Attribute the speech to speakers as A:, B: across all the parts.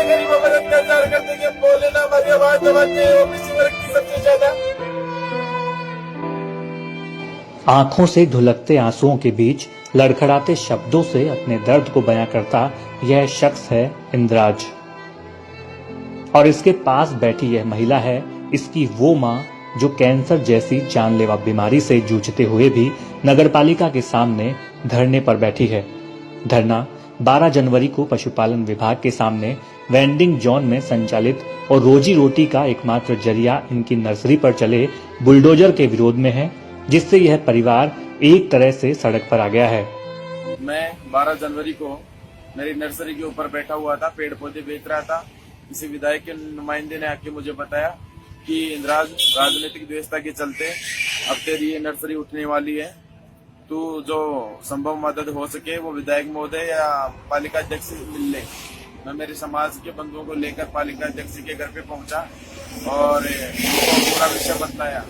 A: गरीबों पर अत्याचार करते कि बोले ना, हमारी आवाज दबाते हैं ओबीसी वर्ग की सबसे ज्यादा।
B: आंखों से धुलकते आंसुओं के बीच लड़खड़ाते शब्दों से अपने दर्द को बयां करता यह शख्स है इंद्राज। और इसके पास बैठी यह महिला है इसकी वो मां जो कैंसर जैसी जानलेवा बीमारी से जूझते हुए भी नगरपालिका के सामने धरने पर बैठी है। धरना 12 जनवरी को पशुपालन विभाग के सामने वेंडिंग जोन में संचालित और रोजी रोटी का एकमात्र जरिया इनकी नर्सरी पर चले बुलडोजर के विरोध में है, जिससे यह परिवार एक तरह से सड़क पर आ गया है।
A: मैं 12 जनवरी को मेरी नर्सरी के ऊपर बैठा हुआ था, पेड़ पौधे बेच रहा था। किसी विधायक के नुमाइंदे ने आके मुझे बताया कि इंद्राज, राजनीतिक व्यवस्था के चलते अब तेरी ये नर्सरी उठने वाली है, तू जो संभव मदद हो सके वो विधायक महोदय या पालिका अध्यक्ष से मिल ले। मैं मेरे समाज के बंधुओं को लेकर पालिका अध्यक्ष के घर पे पहुंचा और पूरा विषय बतलाया।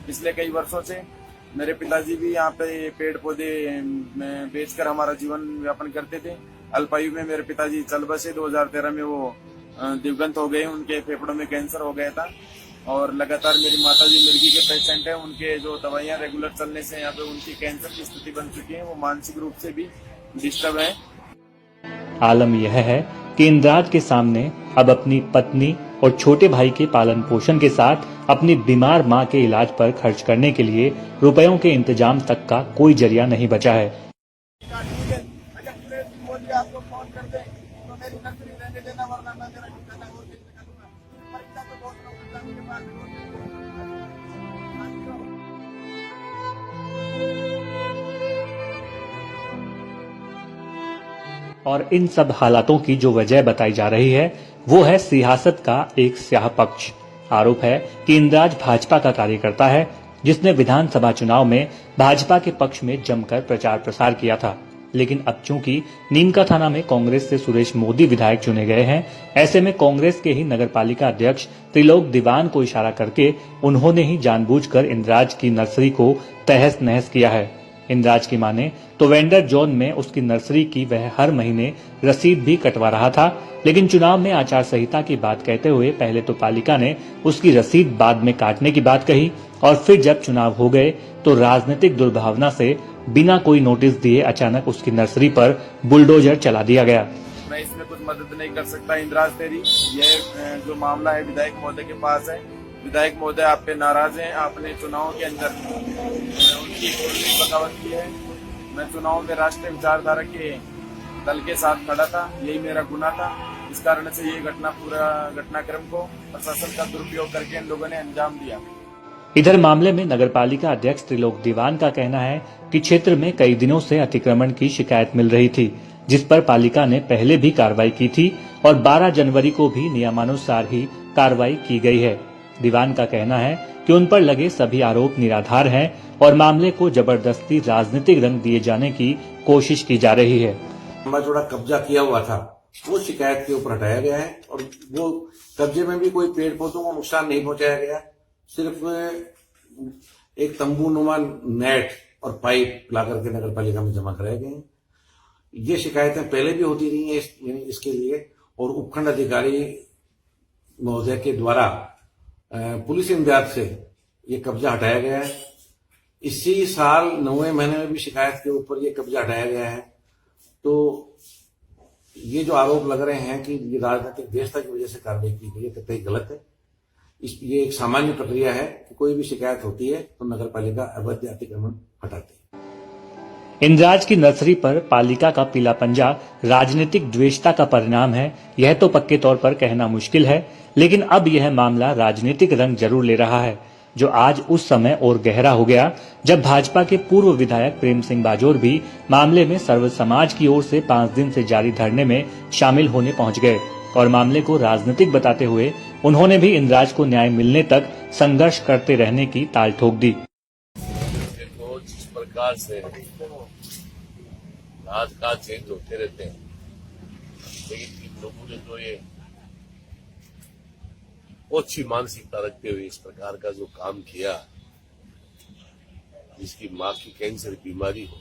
A: पिछले कई वर्षों से मेरे पिताजी भी यहाँ पे पेड़ पौधे बेचकर हमारा जीवन व्यापन करते थे। अल्पायु में मेरे पिताजी चल बसे, 2013 में वो दिवंगत हो गए, उनके फेफड़ों में कैंसर हो गया था। और लगातार मेरी माताजी मिर्गी के पेशेंट हैं, उनके जो दवाइयाँ रेगुलर चलने से यहाँ पे उनकी कैंसर की स्थिति बन चुकी है, वो मानसिक रूप से भी डिस्टर्ब है।
B: आलम यह है कि इंद्राज के सामने अब अपनी पत्नी और छोटे भाई के पालन पोषण के साथ अपनी बीमार मां के इलाज पर खर्च करने के लिए रुपयों के इंतजाम तक का कोई जरिया नहीं बचा है। और इन सब हालातों की जो वजह बताई जा रही है वो है सियासत का एक स्याह पक्ष। आरोप है कि इंद्राज भाजपा का कार्यकर्ता है जिसने विधानसभा चुनाव में भाजपा के पक्ष में जमकर प्रचार प्रसार किया था, लेकिन अब चूंकि नीमका थाना में कांग्रेस से सुरेश मोदी विधायक चुने गए हैं, ऐसे में कांग्रेस के ही नगरपालिका अध्यक्ष त्रिलोक दीवान को इशारा करके उन्होंने ही जानबूझकर इंद्राज की नर्सरी को तहस नहस किया है। इंद्राज की माने तो वेंडर जोन में उसकी नर्सरी की वह हर महीने रसीद भी कटवा रहा था, लेकिन चुनाव में आचार संहिता की बात कहते हुए पहले तो पालिका ने उसकी रसीद बाद में काटने की बात कही और फिर जब चुनाव हो गए तो राजनीतिक दुर्भावना से बिना कोई नोटिस दिए अचानक उसकी नर्सरी पर बुलडोजर चला दिया गया।
A: मैं इसमें कुछ मदद नहीं कर सकता इंद्राज तेरी, ये जो मामला है विधायक महोदय के पास है। विधायक महोदय आप पे नाराज हैं, आपने चुनाव के अंदर उनकी बगावत की है। मैं चुनाव में राष्ट्रीय विचारधारा के दल के साथ खड़ा था, यही मेरा गुनाह था। इस कारण से ये पूरा घटनाक्रम को प्रशासन का दुरुपयोग करके इन लोगों ने अंजाम दिया।
B: इधर मामले में नगरपालिका अध्यक्ष त्रिलोक दीवान का कहना है कि क्षेत्र में कई दिनों से अतिक्रमण की शिकायत मिल रही थी, जिस पर पालिका ने पहले भी कार्रवाई की थी और 12 जनवरी को भी नियमानुसार ही कार्रवाई की गई है। दीवान का कहना है कि उन पर लगे सभी आरोप निराधार हैं और मामले को जबरदस्ती राजनीतिक रंग दिए जाने की कोशिश की जा रही है।
C: लंबा चौड़ा कब्जा किया हुआ था, वो शिकायत के ऊपर हटाया गया है और वो कब्जे में भी कोई पेड़ पौधों को नुकसान नहीं पहुंचाया गया। सिर्फ एक तंबूनुमा नेट और पाइप ला करके नगर पालिका में जमा कराए गए हैं। ये शिकायतें पहले भी होती रही हैं इसके लिए, और उपखंड अधिकारी महोदय के द्वारा पुलिस इमदाद से ये कब्जा हटाया गया है। इसी साल 9वें महीने में भी शिकायत के ऊपर ये कब्जा हटाया गया है। तो ये जो आरोप लग रहे हैं कि ये राजनीतिक व्यवस्था की वजह से कार्रवाई की गई है, कतई गलत है। ये एक सामान्य प्रक्रिया है कि कोई भी शिकायत होती है तो नगर पालिका अवैध अतिक्रमण हटाती है।
B: इंद्राज की नर्सरी पर पालिका का पीला पंजा राजनीतिक द्वेषता का परिणाम है, यह तो पक्के तौर पर कहना मुश्किल है, लेकिन अब यह मामला राजनीतिक रंग जरूर ले रहा है, जो आज उस समय और गहरा हो गया जब भाजपा के पूर्व विधायक प्रेम सिंह बाजोर भी मामले में सर्व समाज की ओर से 5 दिन से जारी धरने में शामिल होने पहुंच गए और मामले को राजनीतिक बताते हुए उन्होंने भी इंद्राज को न्याय मिलने तक संघर्ष करते रहने की ताल ठोक दी।
D: जिस प्रकार से राजकाज चेंज होते रहते हैं, लेकिन इन लोगों ने जो ये अच्छी मानसिकता रखते हुए इस प्रकार का जो काम किया, जिसकी माँ की कैंसर बीमारी हो,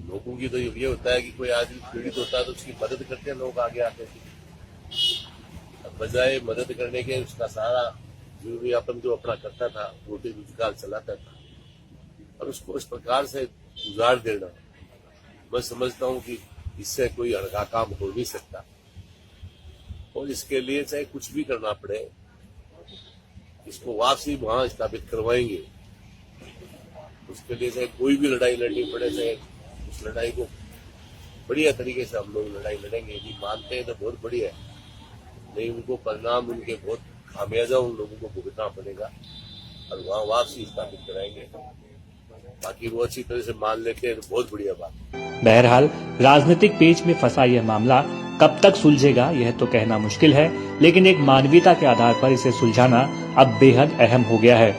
D: लोगों की तो ये होता है कि कोई आदमी पीड़ित होता है तो उसकी मदद करते हैं लोग आगे आते हैं, बजाय मदद करने के उसका सारा जरूरियापन जो अपना करता था, रोटी रोजगार चलाता था, और उसको इस प्रकार से गुजार देना, मैं समझता हूँ कि इससे कोई हल्का काम हो नहीं सकता। और इसके लिए चाहे कुछ भी करना पड़े, इसको वापसी वहां स्थापित करवाएंगे। उसके लिए चाहे कोई भी लड़ाई लड़नी पड़े, चाहे उस लड़ाई को बढ़िया तरीके से हम लोग लड़ाई लड़ेंगे। यदि मानते हैं तो बहुत बढ़िया है, नहीं उनको परिणाम उनके बहुत खामियाजा उन लोगों को भुगतना पड़ेगा और वहां वापसी स्थापित कराएंगे। बाकी वो अच्छी तरह से मान लेते हैं तो बहुत बढ़िया बात।
B: बहरहाल राजनीतिक पेच में फंसा यह मामला कब तक सुलझेगा यह तो कहना मुश्किल है, लेकिन एक मानवीयता के आधार पर इसे सुलझाना अब बेहद अहम हो गया है।